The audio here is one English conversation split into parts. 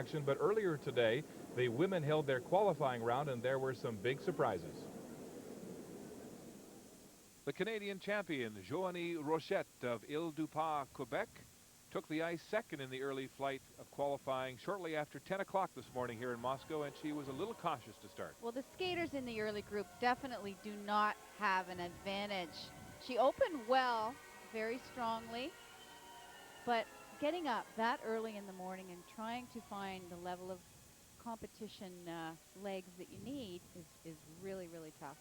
action, but earlier today, the women held their qualifying round, and there were some big surprises. The Canadian champion, Joanie Rochette of Ile-du-Pas, Quebec, took the ice second in the early flight of qualifying shortly after 10 o'clock this morning here in Moscow, and she was a little cautious to start. Well, the skaters in the early group definitely do not have an advantage. She opened well, very strongly, but getting up that early in the morning and trying to find the level of competition legs that you need is really, really tough.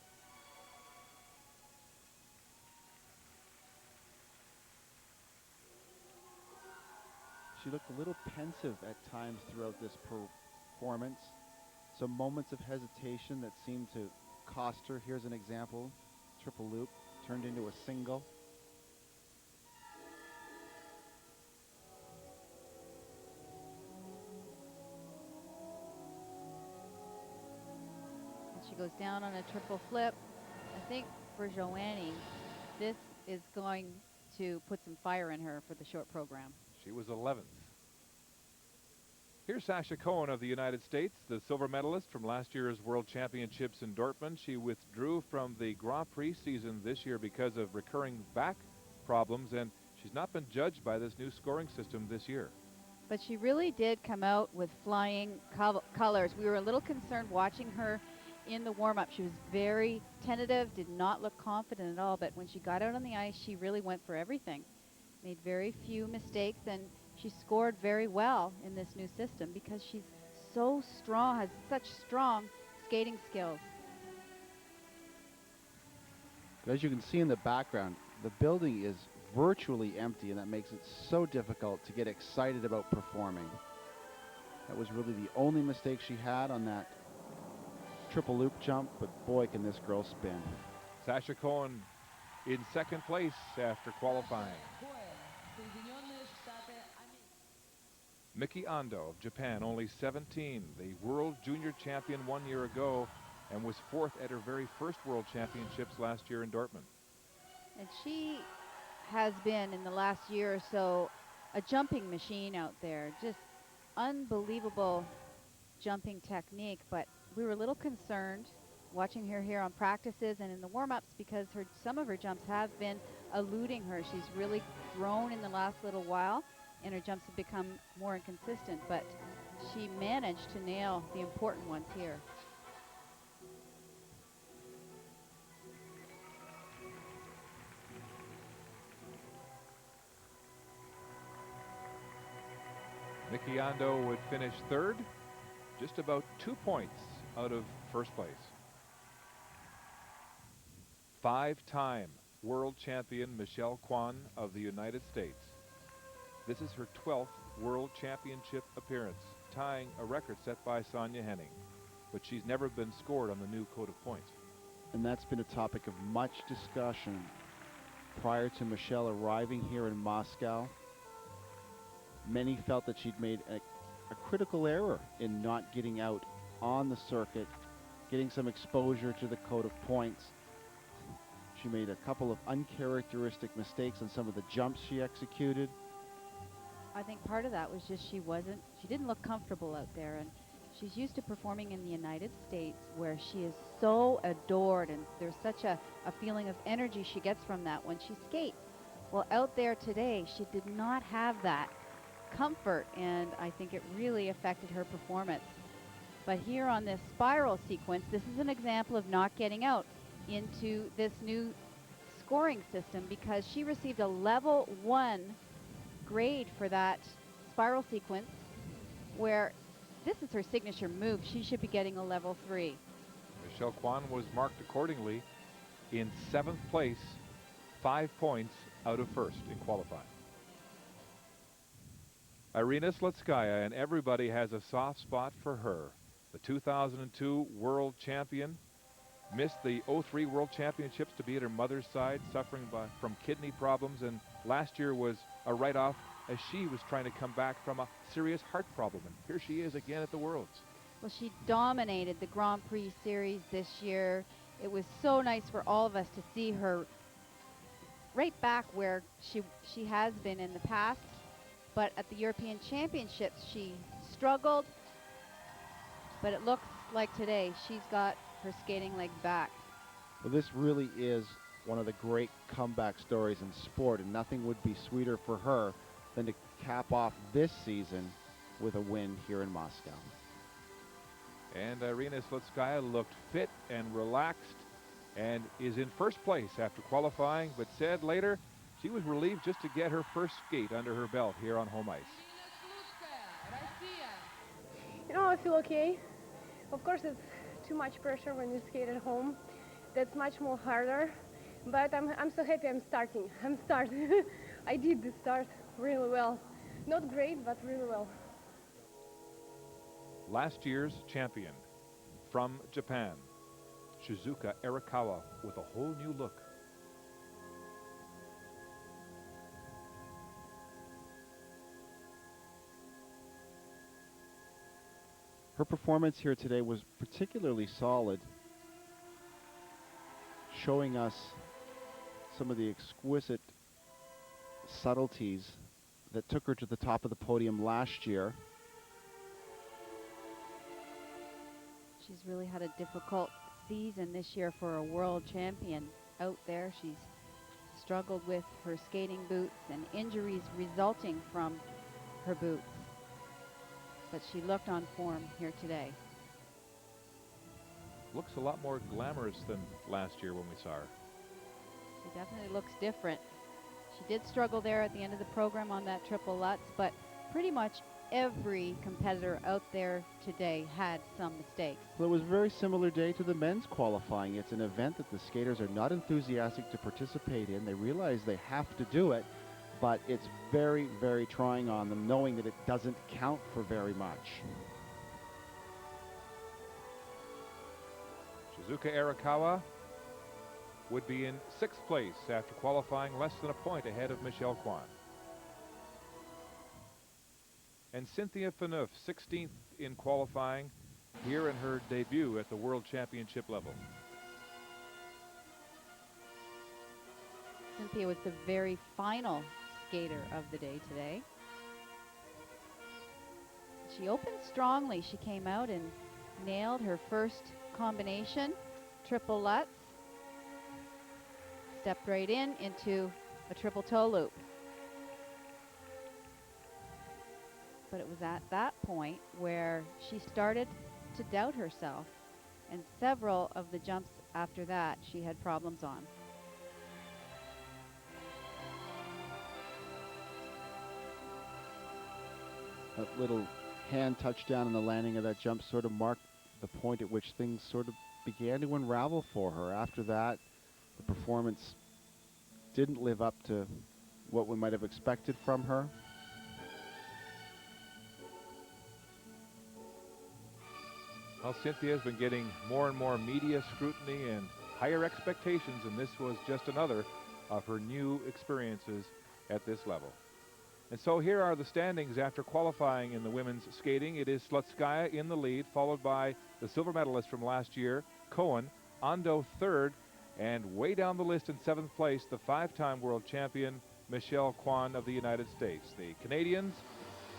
She looked a little pensive at times throughout this performance. Some moments of hesitation that seemed to cost her. Here's an example. Triple loop turned into a single. And she goes down on a triple flip. I think for Joanie, this is going to put some fire in her for the short program. She was 11th. Here's Sasha Cohen of the United States, the silver medalist from last year's World Championships in Dortmund. She withdrew from the Grand Prix season this year because of recurring back problems, and she's not been judged by this new scoring system this year. But she really did come out with flying colors. We were a little concerned watching her in the warm-up. She was very tentative, did not look confident at all, but when she got out on the ice, she really went for everything. Made very few mistakes, and she scored very well in this new system because she's so strong, has such strong skating skills. But as you can see in the background, the building is virtually empty, and that makes it so difficult to get excited about performing. That was really the only mistake she had on that triple loop jump, but boy, can this girl spin. Sasha Cohen in second place after qualifying. Miki Ando of Japan, only 17, the world junior champion 1 year ago, and was fourth at her very first World Championships last year in Dortmund. And she has been, in the last year or so, a jumping machine out there. Just unbelievable jumping technique, but we were a little concerned watching her here on practices and in the warm-ups because some of her jumps have been eluding her. She's really grown in the last little while, and her jumps have become more inconsistent, but she managed to nail the important ones here. Miki Ando would finish third, just about 2 points out of first place. Five-time world champion Michelle Kwan of the United States. This is her 12th World Championship appearance, tying a record set by Sonja Henning. But she's never been scored on the new code of points. And that's been a topic of much discussion prior to Michelle arriving here in Moscow. Many felt that she'd made a critical error in not getting out on the circuit, getting some exposure to the code of points. She made a couple of uncharacteristic mistakes on some of the jumps she executed. I think part of that was just she didn't look comfortable out there, and she's used to performing in the United States where she is so adored, and there's such a feeling of energy she gets from that when she skates. Well, out there today, she did not have that comfort, and I think it really affected her performance. But here on this spiral sequence, this is an example of not getting out into this new scoring system because she received a level 1 grade for that spiral sequence, where this is her signature move. She should be getting a level 3. Michelle Kwan was marked accordingly in 7th place, 5 points out of first in qualifying. Irina Slutskaya, and everybody has a soft spot for her. The 2002 world champion missed the 03 World Championships to be at her mother's side, suffering from kidney problems, and last year was a write-off as she was trying to come back from a serious heart problem. And here she is again at the Worlds. Well, she dominated the Grand Prix series this year. It was so nice for all of us to see her right back where she has been in the past. But at the European Championships, she struggled, but it looks like today she's got her skating legs back. Well, this really is one of the great comeback stories in sport, and nothing would be sweeter for her than to cap off this season with a win here in Moscow. And Irina Slutskaya looked fit and relaxed and is in first place after qualifying, but said later she was relieved just to get her first skate under her belt here on home ice. You know, I feel okay. Of course, it's too much pressure when you skate at home. That's much more harder. But I'm so happy I'm starting. I did the start really well. Not great, but really well. Last year's champion from Japan, Shizuka Arakawa, with a whole new look. Her performance here today was particularly solid, showing us some of the exquisite subtleties that took her to the top of the podium last year. She's really had a difficult season this year for a world champion out there. She's struggled with her skating boots and injuries resulting from her boots. But she looked on form here today. Looks a lot more glamorous than last year when we saw her. She definitely looks different. She did struggle there at the end of the program on that triple Lutz, but pretty much every competitor out there today had some mistakes. Well, it was a very similar day to the men's qualifying. It's an event that the skaters are not enthusiastic to participate in. They realize they have to do it, but it's very, very trying on them, knowing that it doesn't count for very much. Shizuka Arakawa would be in 6th place after qualifying less than a point ahead of Michelle Kwan. And Cynthia Phaneuf, 16th in qualifying, here in her debut at the World Championship level. Cynthia was the very final skater of the day today. She opened strongly. She came out and nailed her first combination, triple Lutz. Stepped right into a triple toe loop. But it was at that point where she started to doubt herself, and several of the jumps after that she had problems on. That little hand touchdown in the landing of that jump sort of marked the point at which things sort of began to unravel for her. After that, the performance didn't live up to what we might have expected from her. Well, Cynthia has been getting more and more media scrutiny and higher expectations, and this was just another of her new experiences at this level. And so here are the standings after qualifying in the women's skating. It is Slutskaya in the lead, followed by the silver medalist from last year, Cohen, Ando third, and way down the list in 7th place, the 5-time world champion, Michelle Kwan of the United States. The Canadians,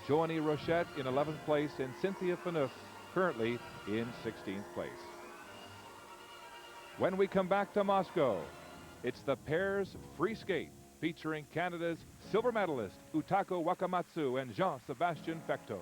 Joanie Rochette in 11th place, and Cynthia Phaneuf currently in 16th place. When we come back to Moscow, it's the pairs free skate featuring Canada's silver medalist Utako Wakamatsu and Jean-Sébastien Fecteau.